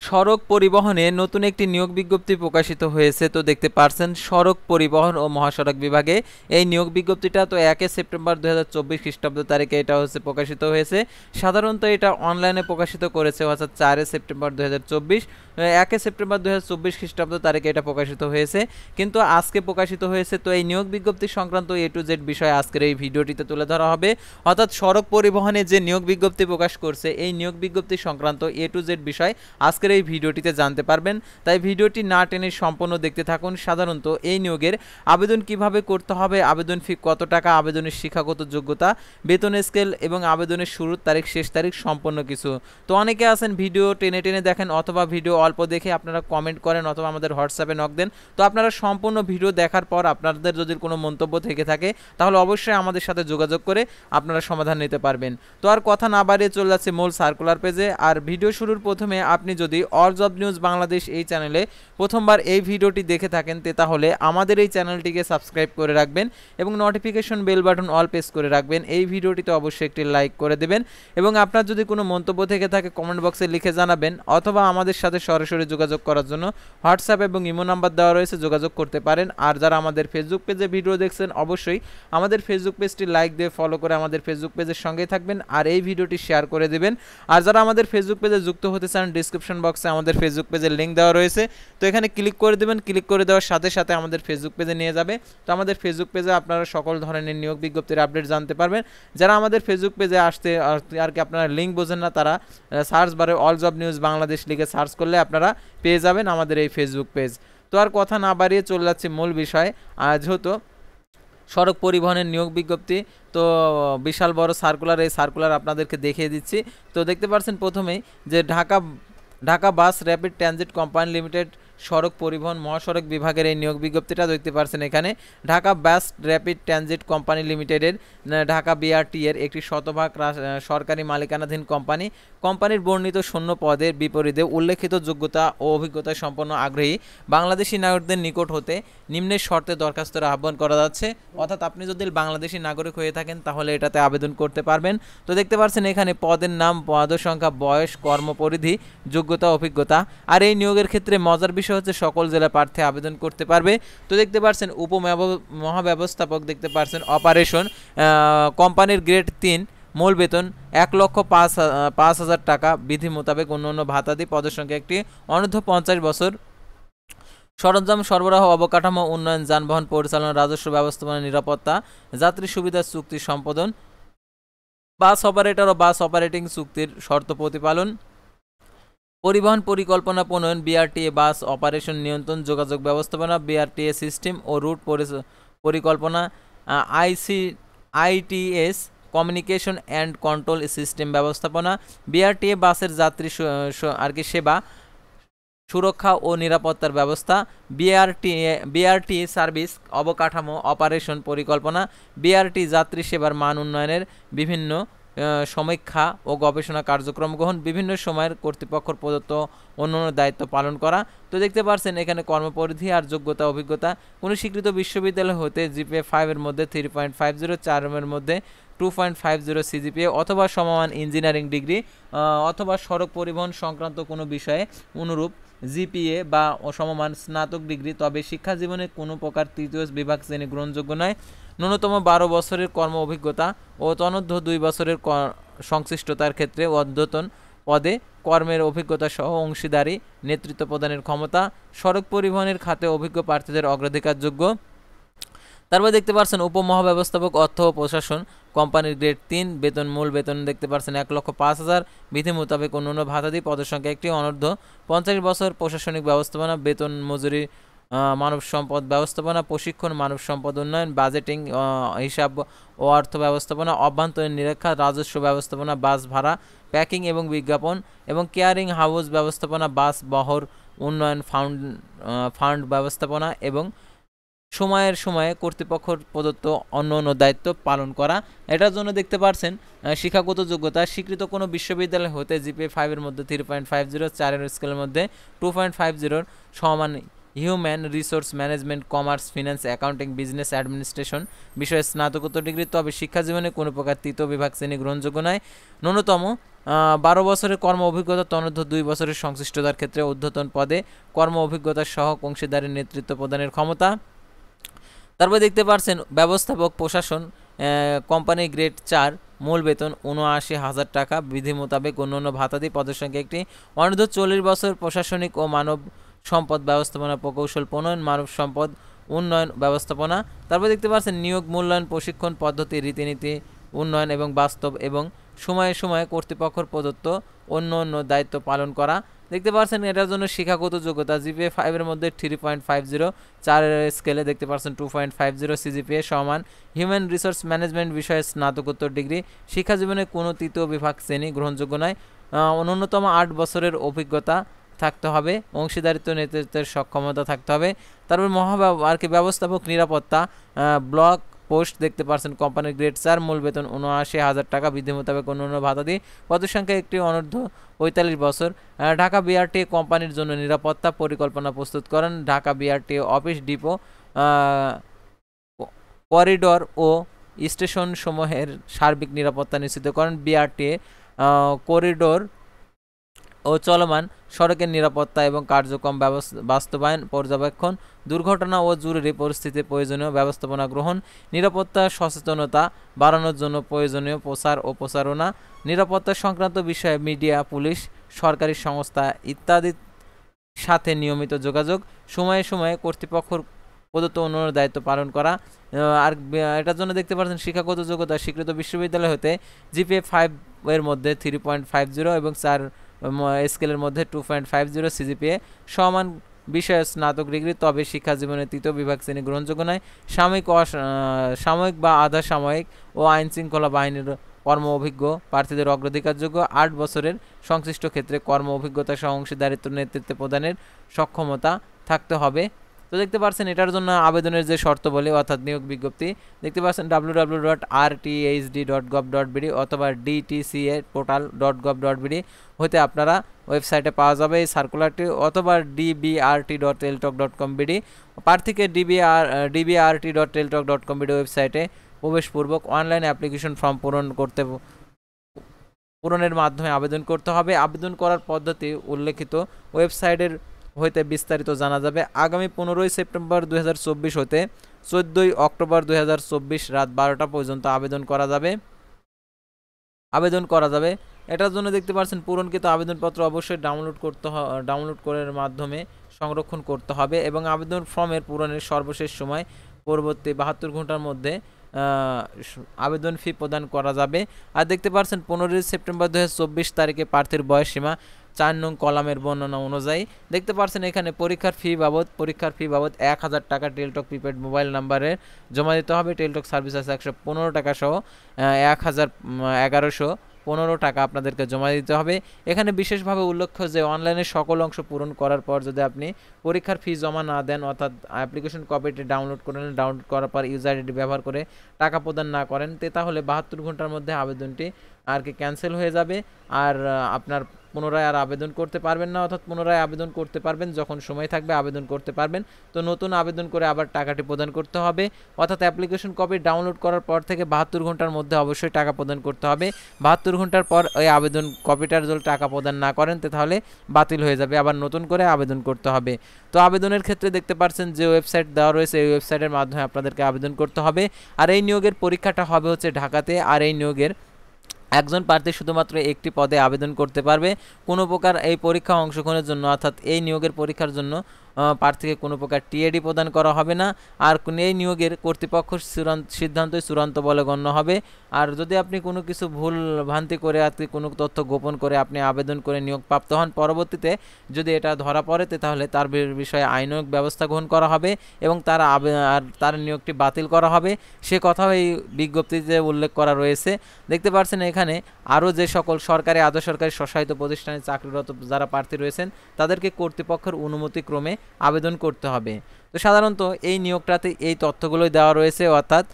সড়ক পরিবহনে নতুন একটি নিয়োগ বিজ্ঞপ্তি প্রকাশিত হয়েছে। তো দেখতে পারছেন সড়ক পরিবহন ও মহাসড়ক বিভাগে এই নিয়োগ বিজ্ঞপ্তিটা তো 1 সেপ্টেম্বর 2024 খ্রিস্টাব্দ তারিখে এটা হচ্ছে প্রকাশিত হয়েছে। সাধারণত এটা অনলাইনে প্রকাশিত করেছে অর্থাৎ 4 সেপ্টেম্বর 2024, 1 সেপ্টেম্বর 2024 খ্রিস্টাব্দ তারিখে এটা প্রকাশিত হয়েছে, কিন্তু আজকে প্রকাশিত হয়েছে। তো এই নিয়োগ বিজ্ঞপ্তি সংক্রান্ত A to Z বিষয় আজকের এই ভিডিওটিতে তুলে ধরা হবে, অর্থাৎ সড়ক পরিবহনে যে নিয়োগ বিজ্ঞপ্তি প্রকাশ করছে এই নিয়োগ বিজ্ঞপ্তি সংক্রান্ত A to Z বিষয় আজকের এই ভিডিওটিতে জানতে পারবেন। তাই ভিডিওটি না টেনে সম্পূর্ণ দেখতে থাকুন। সাধারণত এই নিয়োগের আবেদন কিভাবে করতে হবে, আবেদন ফি কত টাকা, আবেদনের শিক্ষাগত যোগ্যতা, বেতন স্কেল এবং আবেদনের শুরুর তারিখ শেষ তারিখ সম্পূর্ণ কিছু। তো অনেকে আছেন ভিডিও টেনে টেনে দেখেন অথবা ভিডিও অল্প দেখে আপনারা কমেন্ট করেন অথবা আমাদের হোয়াটসঅ্যাপে নক দেন। তো আপনারা সম্পূর্ণ ভিডিও দেখার পর আপনাদের যদি কোনো মন্তব্য থেকে থাকে তাহলে অবশ্যই আমাদের সাথে যোগাযোগ করে আপনারা সমাধান নিতে পারবেন। তো আর কথা না বাড়িয়ে চলে যাচ্ছে মূল সার্কুলার পেজে। আর ভিডিও শুরুর প্রথমে আপনি যদি অল জব নিউজ বাংলাদেশ এই চ্যানেলে প্রথমবার এই ভিডিওটি দেখে থাকেন তাহলে আমাদের এই চ্যানেলটিকে সাবস্ক্রাইব করে রাখবেন এবং notification bell button all press করে রাখবেন। এই ভিডিওটিতে অবশ্যই একটি লাইক করে দেবেন এবং আপনার যদি কোনো মন্তব্য থেকে থাকে কমেন্ট বক্সে লিখে জানাবেন অথবা আমাদের সাথে সরাসরি যোগাযোগ করার জন্য হোয়াটসঅ্যাপ এবং ইমো নাম্বার দেওয়া রয়েছে, যোগাযোগ করতে পারেন। আর যারা আমাদের ফেসবুক পেজে ভিডিও দেখছেন অবশ্যই আমাদের ফেসবুক পেজটি লাইক দিয়ে ফলো করে আমাদের ফেসবুক পেজের সঙ্গেই থাকবেন আর এই ভিডিওটি শেয়ার করে দেবেন। আর যারা আমাদের ফেসবুক পেজে যুক্ত হতে চান ডিসক্রিপশন বক্সে আমাদের ফেসবুক পেজের লিঙ্ক দেওয়া রয়েছে, তো এখানে ক্লিক করে দেবেন। ক্লিক করে দেওয়ার সাথে সাথে আমাদের ফেসবুক পেজে নিয়ে যাবে। তো আমাদের ফেসবুক পেজে আপনারা সকল ধরনের নিয়োগ বিজ্ঞপ্তির আপডেট জানতে পারবেন। যারা আমাদের ফেসবুক পেজে আসতে আর কি আপনারা লিঙ্ক বোঝেন না তারা সার্চ বারে অল জব নিউজ বাংলাদেশ লিখে সার্চ করলে আপনারা পেয়ে যাবেন আমাদের এই ফেসবুক পেজ। তো আর কথা না বাড়িয়ে চলে যাচ্ছে মূল বিষয়। যেহেতু সড়ক পরিবহনের নিয়োগ বিজ্ঞপ্তি তো বিশাল বড় সার্কুলার, এই সার্কুলার আপনাদেরকে দেখিয়ে দিচ্ছি। তো দেখতে পাচ্ছেন প্রথমেই যে ঢাকা বাস র্যাপিড ট্রানজিট কোম্পানি লিমিটেড সড়ক পরিবহন মহাসড়ক বিভাগের এই নিয়োগ বিজ্ঞপ্তিটা দেখতে পাচ্ছেন। এখানে ঢাকা বাস র্যাপিড ট্রানজিট কোম্পানি লিমিটেডের ঢাকা বিআরটি এর একটি শতভাগ সরকারি মালিকানাধীন কোম্পানির বর্ণিত শূন্য পদের বিপরীতে উল্লেখিত যোগ্যতা ও অভিজ্ঞতা সম্পন্ন আগ্রহী বাংলাদেশি নাগরিকদের নিকট হতে নিম্নের শর্তে দরখাস্তের আহ্বান করা যাচ্ছে। অর্থাৎ আপনি যদি বাংলাদেশি নাগরিক হয়ে থাকেন তাহলে এটাতে আবেদন করতে পারবেন। তো দেখতে পাচ্ছেন এখানে পদের নাম, পদসংখ্যা, বয়স, কর্মপরিধি, যোগ্যতা, অভিজ্ঞতা। আর এই নিয়োগের ক্ষেত্রে মজার বিষয় হচ্ছে সকল জেলা প্রার্থী আবেদন করতে পারবে। তো দেখতে পাচ্ছেন মহাব্যবস্থাপক, দেখতে পাচ্ছেন অপারেশন কোম্পানির গ্রেড 3, মূল বেতন 1,05,000 টাকা, বিধি মোতাবেক অন্যান্য ভাতাদি, পদের সংখ্যা একটি, অনূর্ধ্ব 50 বছর, সরঞ্জাম সরবরাহ, অবকাঠামো উন্নয়ন, যানবাহন পরিচালনা, রাজস্ব ব্যবস্থাপনা, নিরাপত্তা, যাত্রী সুবিধা চুক্তি সম্পাদন, বাস অপারেটর ও বাস অপারেটিং চুক্তির শর্ত প্রতিপালন, পরিবহন পরিকল্পনা প্রণয়ন, বিআরটিএ বাস অপারেশন নিয়ন্ত্রণ, যোগাযোগ ব্যবস্থাপনা, বিআরটিএ সিস্টেম ও রুট পরিকল্পনা, ITS communication and control system ব্যবস্থাপনা, বিআরটিএ বাসের যাত্রী সেবা, সুরক্ষা ও নিরাপত্তার ব্যবস্থা, বিআরটি সার্ভিস অবকাঠামো অপারেশন পরিকল্পনা, বিআরটি যাত্রী সেবার মান উন্নয়নের বিভিন্ন সমীক্ষা ও গবেষণা কার্যক্রম গ্রহণ, বিভিন্ন সময়ের কর্তৃপক্ষ প্রদত্ত অন্যান্য দায়িত্ব পালন করা। তো দেখতে পাচ্ছেন এখানে কর্মপরিধি আর যোগ্যতা, অভিজ্ঞতা, কোনো স্বীকৃত বিশ্ববিদ্যালয় হতে জিপিএ 5 এর মধ্যে 3.50, 4 এর মধ্যে 2.50 সিজিপিএ অথবা সমমান ইঞ্জিনিয়ারিং ডিগ্রি অথবা সড়ক পরিবহন সংক্রান্ত কোনো বিষয়ে অনুরূপ জিপিএ বা সমমান স্নাতক ডিগ্রি, তবে শিক্ষা জীবনে কোনো প্রকার তৃতীয় বিভাগ শ্রেণী গ্রহণযোগ্য নয়। ন্যূনতম 12 বছরের কর্ম অভিজ্ঞতা ও তনূর্ধ্ব 2 বছরের সংশ্লিষ্টতার ক্ষেত্রে অধ্যতন পদে কর্মের অভিজ্ঞতা সহ অংশীদারি নেতৃত্ব প্রদানের ক্ষমতা, সড়ক পরিবহনের খাতে অভিজ্ঞ প্রার্থীদের অগ্রাধিকারযোগ্য। তারপর দেখতে পাচ্ছেন উপমহাব্যবস্থাপক অর্থ ও প্রশাসন কোম্পানির গ্রেড 3, বেতন, মূল বেতন দেখতে পাচ্ছেন 1,05,000, বিধি মোতাবেক অন্যান্য ভাতাদি, পদের সংখ্যা একটি, অনূর্ধ্ব 50 বছর, প্রশাসনিক ব্যবস্থাপনা, বেতন, মজুরি, মানব সম্পদ ব্যবস্থাপনা, প্রশিক্ষণ, মানব সম্পদ উন্নয়ন, বাজেটিং, হিসাব ও অর্থ ব্যবস্থাপনা, অভ্যন্তরীণ নিরীক্ষা, রাজস্ব ব্যবস্থাপনা, বাস ভাড়া, প্যাকিং এবং বিজ্ঞাপন এবং কেয়ারিং হাউস ব্যবস্থাপনা, বাস বহর উন্নয়ন, ফান্ড ব্যবস্থাপনা এবং সময়ে কর্তৃপক্ষ প্রদত্ত অন্য দায়িত্ব পালন করা। এটার জন্য দেখতে পাচ্ছেন শিক্ষাগত যোগ্যতা, স্বীকৃত কোনো বিশ্ববিদ্যালয় হতে জিপিএ 5 এর মধ্যে 3.50, 4 এর স্কেলের মধ্যে 2.50 সমান human resource management, commerce, finance, accounting, business administration বিষয়ে স্নাতকোত্তর ডিগ্রি, তবে শিক্ষা জীবনে কোনো প্রকার তৃতীয় বিভাগ শ্রেণী গ্রহণযোগ্য নয়। ন্যূনতম 12 বছরের কর্ম অভিজ্ঞতা, তন্মধ্যে 2 বছরের সংশ্লিষ্টতার ক্ষেত্রে ঊর্ধ্বতন পদে কর্ম অভিজ্ঞতা সহ অংশীদারের নেতৃত্ব প্রদানের ক্ষমতা। তারপর দেখতে পাচ্ছেন ব্যবস্থাপক প্রশাসন, কোম্পানি গ্রেড 4, মূল বেতন ৭৯,০০০ টাকা, বিধি মোতাবেক অন্যান্য ভাতাদি, পদের সংখ্যা একটি। অনূর্ধ্ব 40 বছর, প্রশাসনিক ও মানব সম্পদ ব্যবস্থাপনা, প্রকৌশল প্রণয়ন, মানব সম্পদ উন্নয়ন ব্যবস্থাপনা। তারপর দেখতে পাচ্ছেন নিয়োগ, মূল্যায়ন, প্রশিক্ষণ পদ্ধতি, রীতিনীতি উন্নয়ন এবং বাস্তব এবং সময়ে সময়ে কর্তৃপক্ষের প্রদত্ত অন্য অন্য দায়িত্ব পালন করা। দেখতে পাচ্ছেন এটার জন্য শিক্ষাগত যোগ্যতা জিপিএ 5 এর মধ্যে 3.50, 4 স্কেলে দেখতে পাচ্ছেন 2.50 সিজিপিএ সমান। হিউম্যান রিসোর্স ম্যানেজমেন্ট বিষয়ে স্নাতকোত্তর ডিগ্রি, শিক্ষা জীবনে কোনো তৃতীয় বিভাগ শ্রেণী গ্রহণযোগ্য নয়। ন্যূনতম 8 বছরের অভিজ্ঞতা থাকতে হবে, অংশীদারিত্ব নেতৃত্বের সক্ষমতা থাকতে হবে। তারপর ব্যবস্থাপক নিরাপত্তা, ব্লক পোস্ট দেখতে পাচ্ছেন কোম্পানির গ্রেড 4, মূল বেতন ৭৯,০০০ টাকা, বিধি মোতাবেক অন্যান্য ভাতাদি, পদের সংখ্যা একটি। অনূর্ধ্ব 45 বছর, ঢাকা বিআরটি কোম্পানির জন্য নিরাপত্তা পরিকল্পনা প্রস্তুত করেন। Dhaka BRT office, depot, corridor ও স্টেশন সমূহের সার্বিক নিরাপত্তা নিশ্চিত করেন। বিআরটি করিডোর ও চলমান সড়কের নিরাপত্তা এবং কার্যক্রম বাস্তবায়ন, পর্যবেক্ষণ, দুর্ঘটনা ও জরুরি পরিস্থিতিতে প্রয়োজনীয় ব্যবস্থাপনা গ্রহণ, নিরাপত্তা সচেতনতা বাড়ানোর জন্য প্রয়োজনীয় প্রচার ও প্রচারণা, নিরাপত্তা সংক্রান্ত বিষয়ে মিডিয়া, পুলিশ, সরকারি সংস্থা ইত্যাদির সাথে নিয়মিত যোগাযোগ, সময়ে সময়ে কর্তৃপক্ষের প্রদত্ত অন্যান্য দায়িত্ব পালন করা। আর এটার জন্য দেখতে পাচ্ছেন শিক্ষাগত যোগ্যতা স্বীকৃত বিশ্ববিদ্যালয় হতে জিপিএ 5 এর মধ্যে 3.50 এবং 4 স্কেলের মধ্যে 2.50 সিজিপিএ সমান বিষয়ে স্নাতক ডিগ্রি, তবে শিক্ষা জীবনে তৃতীয় বিভাগ শ্রেণী গ্রহণযোগ্য নয়। সাময়িক বা আধা সাময়িক ও আইন শৃঙ্খলা বাহিনীর কর্ম অভিজ্ঞ প্রার্থীদের অগ্রাধিকারযোগ্য। 8 বছরের সংশ্লিষ্ট ক্ষেত্রে কর্ম অভিজ্ঞতা সহ অংশীদারিত্ব নেতৃত্বে প্রদানের সক্ষমতা থাকতে হবে। তো দেখতে পাচ্ছেন এটার জন্য আবেদনের যে শর্ত বলে অর্থাৎ নিয়োগ বিজ্ঞপ্তি দেখতে পাচ্ছেন www.rthd.gov.bd অথবা dtcaportal.gov.bd হতে আপনারা ওয়েবসাইটে পাওয়া যাবে এই সার্কুলারটি, অথবা dbrt.teltok.com.bd প্রার্থীকে dbrt.teltok.com.bd ওয়েবসাইটে প্রবেশপূর্বক অনলাইন অ্যাপ্লিকেশন ফর্ম পূরণের মাধ্যমে আবেদন করতে হবে। আবেদন করার পদ্ধতি উল্লেখিত ওয়েবসাইটের হইতে বিস্তারিত জানা যাবে। আগামী 15 সেপ্টেম্বর 2024 হতে 14 অক্টোবর 2024 রাত 12টা পর্যন্ত আবেদন করা যাবে। এটার জন্য দেখতে পাচ্ছেন পূরণকৃত আবেদনপত্র অবশ্যই ডাউনলোড করার মাধ্যমে সংরক্ষণ করতে হবে এবং আবেদন ফর্মের পূরণের সর্বশেষ সময় পরবর্তী 72 ঘন্টার মধ্যে আবেদন ফি প্রদান করা যাবে। আর দেখতে পাচ্ছেন 15 সেপ্টেম্বর 2024 তারিখে প্রার্থীর বয়সসীমা 4 নং কলামের বর্ণনা অনুযায়ী দেখতে পাচ্ছেন এখানে পরীক্ষার ফি বাবদ 1000 টাকা টেলটক প্রিপেড মোবাইল নাম্বারে জমা দিতে হবে। টেলটক সার্ভিস আছে 115 টাকা সহ 1115 টাকা আপনাদেরকে জমা দিতে হবে। এখানে বিশেষভাবে উল্লেখ্য যে অনলাইনে সকল অংশ পূরণ করার পর যদি আপনি পরীক্ষার ফি জমা না দেন অর্থাৎ অ্যাপ্লিকেশন কপিটি ডাউনলোড করার পর ইউজার আইডি ব্যবহার করে টাকা প্রদান না করেন তাহলে 72 ঘন্টার মধ্যে আবেদনটি আর কি ক্যান্সেল হয়ে যাবে আর আপনার পুনরায় আর আবেদন করতে পারবেন না, অর্থাৎ পুনরায় আবেদন করতে পারবেন যখন সময় থাকবে আবেদন করতে পারবেন। তো নতুন আবেদন করে আবার টাকাটি প্রদান করতে হবে, অর্থাৎ অ্যাপ্লিকেশন কপি ডাউনলোড করার পর থেকে 72 ঘন্টার মধ্যে অবশ্যই টাকা প্রদান করতে হবে। 72 ঘন্টার পর ওই আবেদন কপিটার যদি টাকা প্রদান না করেন তাহলে বাতিল হয়ে যাবে, আবার নতুন করে আবেদন করতে হবে। তো আবেদনের ক্ষেত্রে দেখতে পাচ্ছেন যে ওয়েবসাইট দেওয়া রয়েছে এই ওয়েবসাইটের মাধ্যমে আপনাদেরকে আবেদন করতে হবে। আর এই নিয়োগের পরীক্ষাটা হবে হচ্ছে ঢাকাতে। আর এই নিয়োগের একজন প্রার্থী শুধুমাত্র একটি পদে আবেদন করতে পারবে। কোনো প্রকার এই পরীক্ষা অংশগ্রহণের জন্য অর্থাৎ এই নিয়োগের পরীক্ষার জন্য প্রার্থীকে কোনো প্রকার টিএডি প্রদান করা হবে না। আর এই নিয়োগের কর্তৃপক্ষের সিদ্ধান্তই চূড়ান্ত বলে গণ্য হবে। আর যদি আপনি কোনো কিছু ভুল ভ্রান্তি করে আর কোনো তথ্য গোপন করে আপনি আবেদন করে নিয়োগপ্রাপ্ত হন, পরবর্তীতে যদি এটা ধরা পড়ে তাহলে তার বিষয়ে আইনানুগ ব্যবস্থা গ্রহণ করা হবে এবং তার নিয়োগটি বাতিল করা হবে। সে কথাও এই বিজ্ঞপ্তিতে উল্লেখ করা রয়েছে। দেখতে পাচ্ছেন এখানে আরও যে সকল সরকারি আধা সরকারি স্বশাসিত প্রতিষ্ঠানে চাকরিরত যারা প্রার্থী রয়েছেন তাদেরকে কর্তৃপক্ষের অনুমতি ক্রমে আবেদন করতে হবে। তো সাধারণত এই নিয়োগটাতে এই তথ্যগুলোই দেওয়া রয়েছে, অর্থাৎ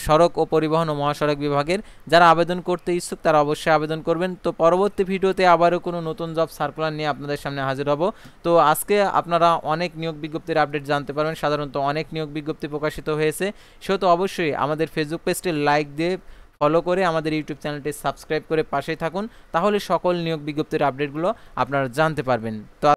সড়ক ও পরিবহন ও মহাসড়ক বিভাগের যারা আবেদন করতে ইচ্ছুক তারা অবশ্যই আবেদন করবেন। তো পরবর্তী ভিডিওতে আবারও কোনো নতুন জব সার্কুলার নিয়ে আপনাদের সামনে হাজির হব। তো আজকে আপনারা অনেক নিয়োগ বিজ্ঞপ্তির আপডেট জানতে পারবেন, সাধারণত অনেক নিয়োগ বিজ্ঞপ্তি প্রকাশিত হয়েছে। সেহেতু অবশ্যই আমাদের ফেসবুক পেজটি লাইক দিয়ে ফলো করে আমাদের ইউটিউব চ্যানেলটি সাবস্ক্রাইব করে পাশেই থাকুন, তাহলে সকল নিয়োগ বিজ্ঞপ্তির আপডেটগুলো আপনারা জানতে পারবেন। তো